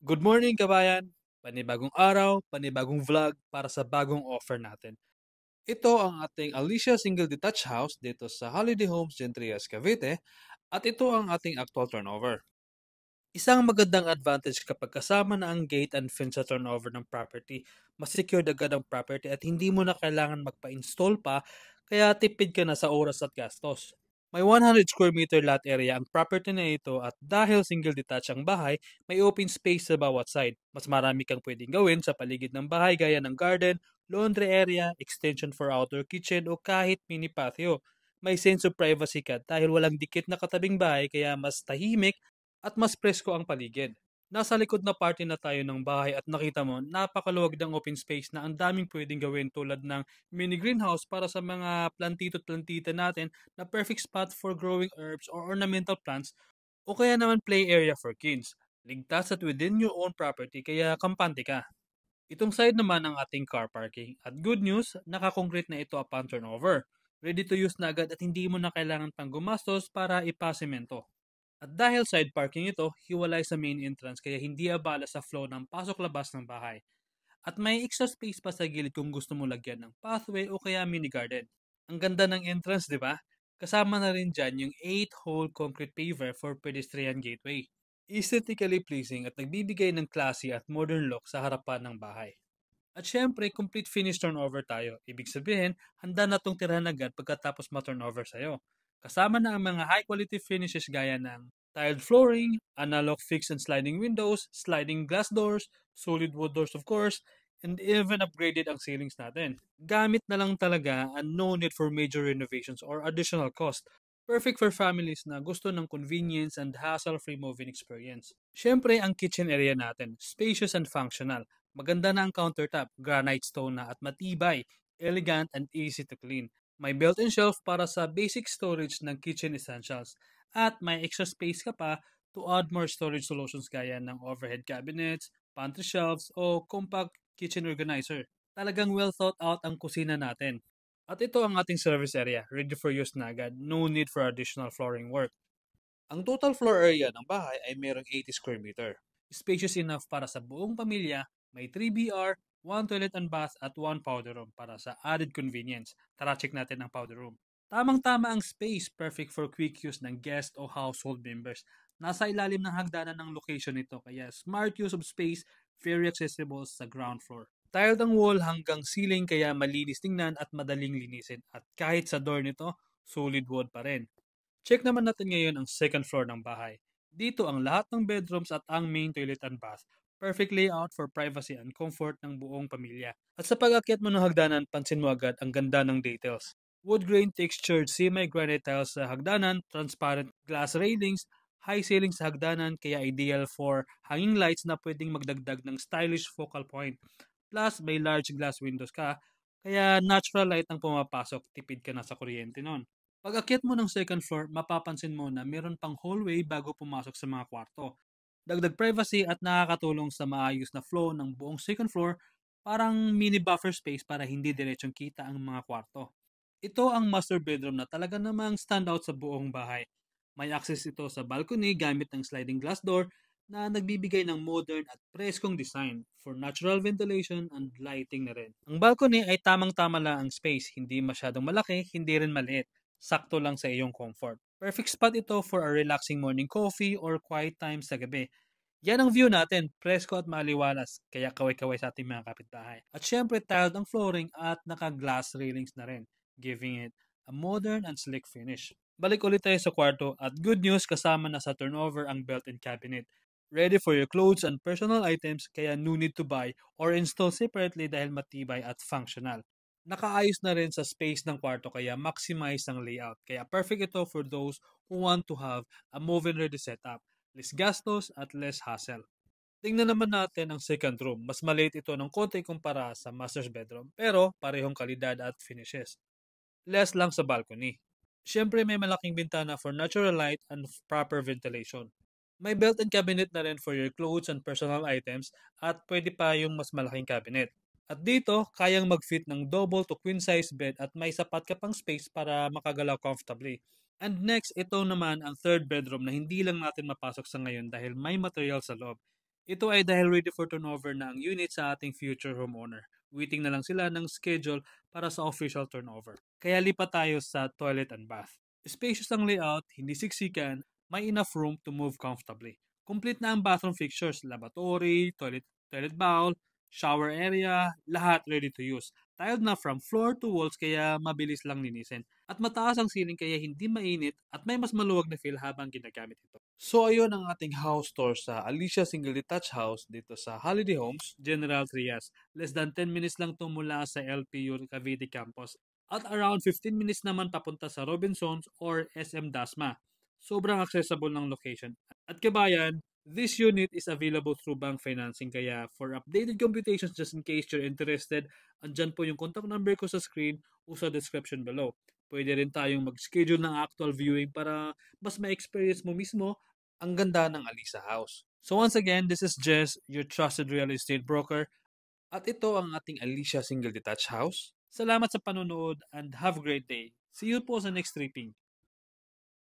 Good morning kabayan! Panibagong araw, panibagong vlog para sa bagong offer natin. Ito ang ating Alicia Single Detached House dito sa Holiday Homes Gentrias, Cavite at ito ang ating actual turnover. Isang magandang advantage kapag kasama na ang gate and fence sa turnover ng property. Mas secured agad ang property at hindi mo na kailangan magpa-install pa kaya tipid ka na sa oras at gastos. May 100 square meter lot area ang property na ito at dahil single detached ang bahay, may open space sa bawat side. Mas marami kang pwedeng gawin sa paligid ng bahay gaya ng garden, laundry area, extension for outdoor kitchen o kahit mini patio. May sense of privacy ka dahil walang dikit na katabing bahay kaya mas tahimik at mas presko ang paligid. Nasa likod na parte na tayo ng bahay at nakita mo, napakaluwag ng open space na ang daming pwedeng gawin tulad ng mini greenhouse para sa mga plantito at plantita natin na perfect spot for growing herbs or ornamental plants o kaya naman play area for kids. Ligtas at within your own property kaya kampante ka. Itong side naman ang ating car parking. At good news, nakakonkrete na ito upon turnover. Ready to use na agad at hindi mo na kailangan pang gumastos para ipasemento. At dahil side parking ito, hiwalay sa main entrance kaya hindi abala sa flow ng pasok-labas ng bahay. At may extra space pa sa gilid kung gusto mo lagyan ng pathway o kaya mini garden. Ang ganda ng entrance, di ba? Kasama na rin dyan yung 8-hole concrete paver for pedestrian gateway. Aesthetically pleasing at nagbibigay ng classy at modern look sa harapan ng bahay. At syempre, complete finish turnover tayo. Ibig sabihin, handa na tong tirahan agad pagkatapos ma-turnover sa'yo. Kasama na ang mga high quality finishes gaya ng tiled flooring, analog fixed and sliding windows, sliding glass doors, solid wood doors of course, and even upgraded ang ceilings natin. Gamit na lang talaga and no need for major renovations or additional cost. Perfect for families na gusto ng convenience and hassle-free moving experience. Syempre, ang kitchen area natin, spacious and functional. Maganda na ang countertop, granite stone na at matibay, elegant and easy to clean. May built-in shelf para sa basic storage ng kitchen essentials. At may extra space ka pa to add more storage solutions gaya ng overhead cabinets, pantry shelves, o compact kitchen organizer. Talagang well thought out ang kusina natin. At ito ang ating service area, ready for use na agad, no need for additional flooring work. Ang total floor area ng bahay ay mayroong 80 square meter. Spacious enough para sa buong pamilya, may 3 BR, 1 toilet and bath at 1 powder room para sa added convenience. Tara check natin ang powder room. Tamang-tama ang space, perfect for quick use ng guest o household members. Nasa ilalim ng hagdanan ng location nito kaya smart use of space, very accessible sa ground floor. Tiled ang wall hanggang ceiling kaya malinis tingnan at madaling linisin. At kahit sa door nito, solid wood pa rin. Check naman natin ngayon ang second floor ng bahay. Dito ang lahat ng bedrooms at ang main toilet and bath. Perfect layout for privacy and comfort ng buong pamilya. At sa pag-akyat mo ng hagdanan, pansin mo agad ang ganda ng details. Wood grain textured semi-granite tiles sa hagdanan, transparent glass railings, high ceilings sa hagdanan kaya ideal for hanging lights na pwedeng magdagdag ng stylish focal point. Plus, may large glass windows ka, kaya natural light ang pumapasok, tipid ka na sa kuryente nun. Pag akyat mo ng second floor, mapapansin mo na meron pang hallway bago pumasok sa mga kwarto. Dagdag privacy at nakakatulong sa maayos na flow ng buong second floor, parang mini buffer space para hindi diretsong kita ang mga kwarto. Ito ang master bedroom na talaga namang standout sa buong bahay. May access ito sa balcony gamit ng sliding glass door na nagbibigay ng modern at preskong design for natural ventilation and lighting na rin. Ang balcony ay tamang-tama lang ang space, hindi masyadong malaki, hindi rin maliit. Sakto lang sa iyong comfort. Perfect spot ito for a relaxing morning coffee or quiet time sa gabi. Yan ang view natin, presko at maliwalas, kaya kaway-kaway sa ating mga kapitbahay. At syempre, tiled ang flooring at naka-glass railings na rin, giving it a modern and sleek finish. Balik ulit tayo sa kwarto at good news kasama na sa turnover ang built-in cabinet. Ready for your clothes and personal items kaya no need to buy or install separately dahil matibay at functional. Nakaayos na rin sa space ng kwarto kaya maximize ang layout. Kaya perfect ito for those who want to have a move-in ready setup. Less gastos at less hassle. Tingnan naman natin ang second room. Mas maliit ito ng konti kumpara sa master's bedroom pero parehong kalidad at finishes. Less lang sa balcony. Siyempre may malaking bintana for natural light and proper ventilation. May built-in cabinet na rin for your clothes and personal items at pwede pa yung mas malaking cabinet. At dito, kayang mag-fit ng double to queen size bed at may sapat ka pang space para makagalaw comfortably. And next, ito naman ang third bedroom na hindi lang natin mapasok sa ngayon dahil may material sa loob. Ito ay dahil ready for turnover na ang unit sa ating future homeowner. Waiting na lang sila ng schedule para sa official turnover. Kaya lipat tayo sa toilet and bath. Spacious ang layout, hindi siksikan, may enough room to move comfortably. Complete na ang bathroom fixtures, lavatory, toilet bowl, shower area, lahat ready to use. Tiled na from floor to walls kaya mabilis lang linisin. At mataas ang ceiling kaya hindi mainit at may mas maluwag na feel habang ginagamit ito. So ayun ang ating house tour sa Alicia Single Detached House dito sa Holiday Homes, General Trias. Less than 10 minutes lang ito mula sa LPU Cavite Campus. At around 15 minutes naman papunta sa Robinsons or SM Dasma. Sobrang accessible ng location. At kabayan, this unit is available through bank financing kaya for updated computations just in case you're interested, andyan po yung contact number ko sa screen o sa description below. Pwede rin tayong mag-schedule ng actual viewing para mas ma-experience mo mismo ang ganda ng Alisa House. So once again, this is Jess, your trusted real estate broker. At ito ang ating Alicia Single Detached House. Salamat sa panonood and have a great day. See you po sa next tripping.